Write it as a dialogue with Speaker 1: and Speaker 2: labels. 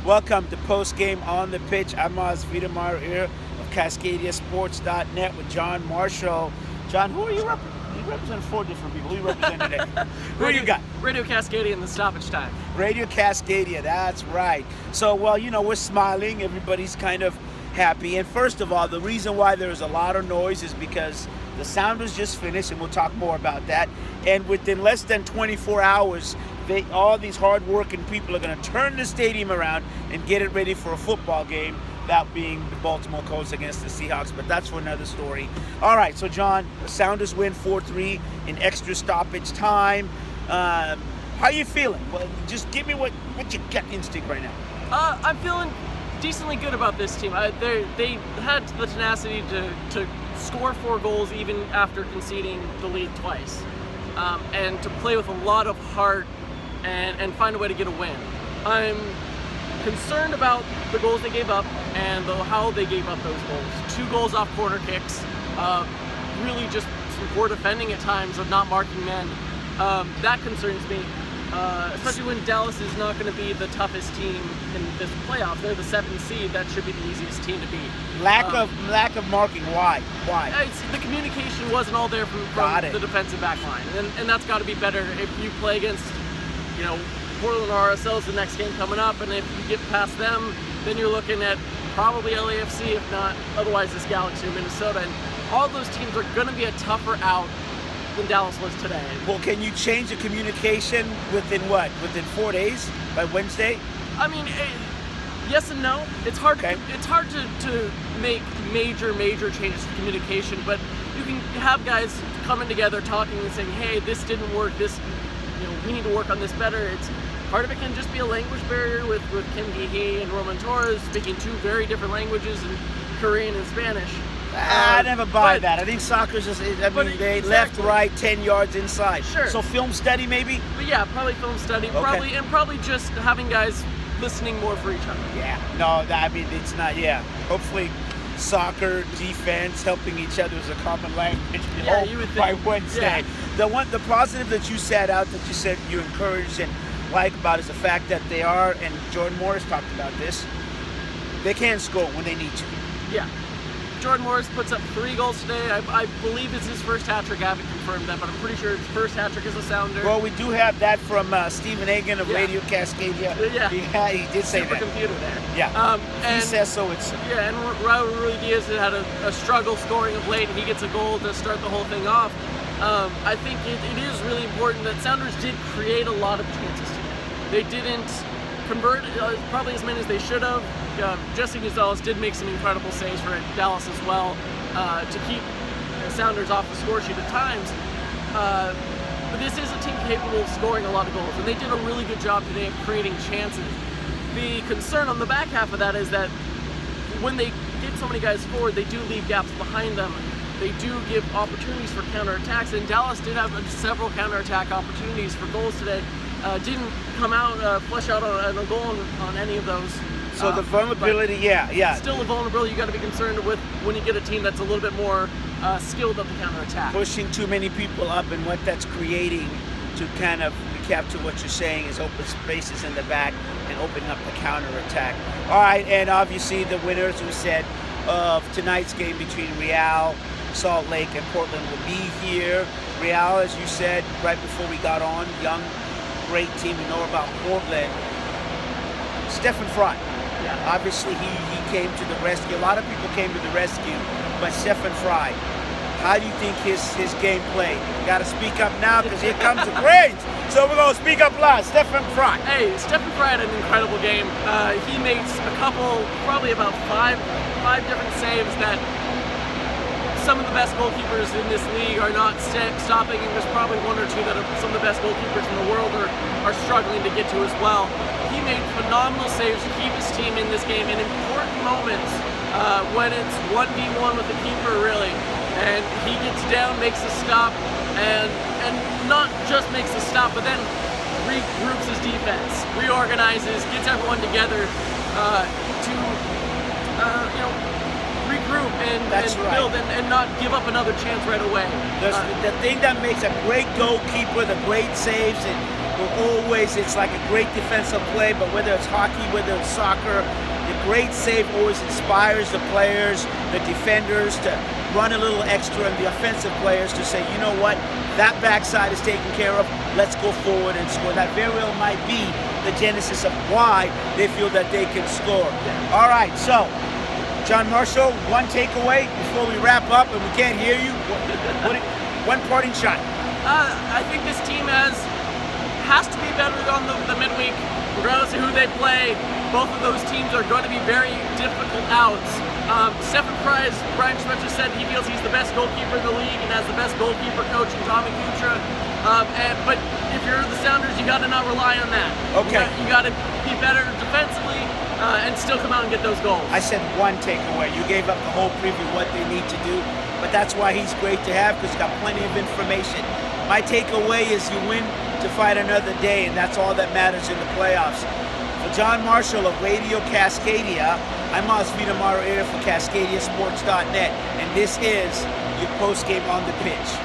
Speaker 1: Welcome to Post Game on the Pitch. I'm Oz Wiedemeyer here of CascadiaSports.net with John Marshall. John, who are you representing? You represent four different people. Who you represent today? Who you got?
Speaker 2: Radio Cascadia in the stoppage time.
Speaker 1: Radio Cascadia, that's right. So, well, we're smiling. Everybody's kind of happy. And first of all, the reason why there's a lot of noise is because the Sounders just finished, and we'll talk more about that. And within less than 24 hours, all these hard-working people are going to turn the stadium around and get it ready for a football game, that being the Baltimore Colts against the Seahawks, but that's for another story. All right, so John, the Sounders win 4-3 in extra stoppage time. How are you feeling? Well, just give me what your gut instinct right now.
Speaker 2: I'm feeling decently good about this team. They had the tenacity to score 4 goals even after conceding the lead twice, and to play with a lot of heart and find a way to get a win. I'm concerned about the goals they gave up and how they gave up those goals. 2 goals off corner kicks, really just some poor defending at times of not marking men. That concerns me, especially when Dallas is not going to be the toughest team in this playoff. They're the 7th seed. That should be the easiest team to beat.
Speaker 1: Lack of marking. Why?
Speaker 2: The communication wasn't all there from the defensive back line, and that's got to be better if you play against, Portland or RSL's the next game coming up, and if you get past them, then you're looking at probably LAFC, if not otherwise this Galaxy or Minnesota, and all those teams are going to be a tougher out than Dallas was today.
Speaker 1: Well, can you change the communication within 4 days? By Wednesday?
Speaker 2: I mean, yes and no. It's hard.
Speaker 1: Okay.
Speaker 2: It's hard to make major changes to communication, but you can have guys coming together, talking and saying, "Hey, this didn't work. This, we need to work on this better." It's part of it can just be a language barrier with Kim Geehee and Roman Torres speaking 2 very different languages, in Korean and Spanish.
Speaker 1: I never buy that. I think soccer's just, they left, right, 10 yards inside.
Speaker 2: Sure.
Speaker 1: So film study maybe?
Speaker 2: But yeah, probably film study.
Speaker 1: Okay.
Speaker 2: Probably just having guys listening more for each other.
Speaker 1: Yeah. No, it's not, Hopefully soccer, defense, helping each other is a common language.
Speaker 2: You would think.
Speaker 1: By Wednesday.
Speaker 2: Yeah.
Speaker 1: The positive that you said you encouraged and like about is the fact that they are, and Jordan Morris talked about this, they can score when they need to.
Speaker 2: Yeah. Jordan Morris puts up 3 goals today. I believe it's his first hat-trick. I haven't confirmed that, but I'm pretty sure his first hat-trick is a Sounder.
Speaker 1: Well, we do have that from Stephen Hagan of Radio Cascadia.
Speaker 2: Yeah.
Speaker 1: He did say that.
Speaker 2: Supercomputer there.
Speaker 1: Yeah. He says so. It's
Speaker 2: yeah, and Raul Ruiz had a struggle scoring of late, and he gets a goal to start the whole thing off. I think it is really important that Sounders did create a lot of chances today. They didn't convert probably as many as they should have. Jesse Gonzalez did make some incredible saves for Dallas as well to keep Sounders off the score sheet at times. But this is a team capable of scoring a lot of goals, and they did a really good job today of creating chances. The concern on the back half of that is that when they get so many guys forward, they do leave gaps behind them. They do give opportunities for counterattacks, and Dallas did have several counterattack opportunities for goals today. Didn't come out, flush out on a goal on any of those.
Speaker 1: So the vulnerability,
Speaker 2: Still a vulnerability you got to be concerned with when you get a team that's a little bit more skilled at the counterattack.
Speaker 1: Pushing too many people up, and what that's creating, to kind of recap to what you're saying, is open spaces in the back and opening up the counterattack. All right, and obviously the winners, we said, of tonight's game between Real, Salt Lake, and Portland will be here. Real, as you said right before we got on, young, great team. We know about Portland. Stephen Fry.
Speaker 2: Yeah.
Speaker 1: Obviously, he came to the rescue. A lot of people came to the rescue, but Stephen Fry, how do you think his game played? You got to speak up now, because here comes the grades. So we're going to speak up loud. Stephen Fry.
Speaker 2: Hey, Stephen Fry had an incredible game. He makes a couple, probably about five different saves that some of the best goalkeepers in this league are not stopping, and there's probably 1 or 2 that are some of the best goalkeepers in the world are struggling to get to as well. He made phenomenal saves to keep his team in this game in important moments when it's 1v1 with the keeper, really. And he gets down, makes a stop, and not just makes a stop, but then regroups his defense, reorganizes, gets everyone together to regroup and build and not give up another chance right away.
Speaker 1: The thing that makes a great goalkeeper, the great saves, and it's like a great defensive play, but whether it's hockey, whether it's soccer, the great save always inspires the players, the defenders to run a little extra, and the offensive players to say, you know what, that backside is taken care of, let's go forward and score. That very well might be the genesis of why they feel that they can score. All right, so John Marshall, one takeaway before we wrap up, and we can't hear you. One parting shot.
Speaker 2: I think this team has to be better on the midweek, regardless of who they play. Both of those teams are going to be very difficult outs. Stephen Price, Brian Schmetzer said he feels he's the best goalkeeper in the league and has the best goalkeeper coach in Tommy Kuchera. But if you're the Sounders, you got to not rely on that.
Speaker 1: Okay.
Speaker 2: You got to be better defensively and still come out and get those goals.
Speaker 1: I said one takeaway. You gave up the whole preview of what they need to do, but that's why he's great to have, because he's got plenty of information. My takeaway is you win to fight another day, and that's all that matters in the playoffs. For John Marshall of Radio Cascadia, I'm Osvita Maraira for CascadiaSports.net, and this is your post-game on the pitch.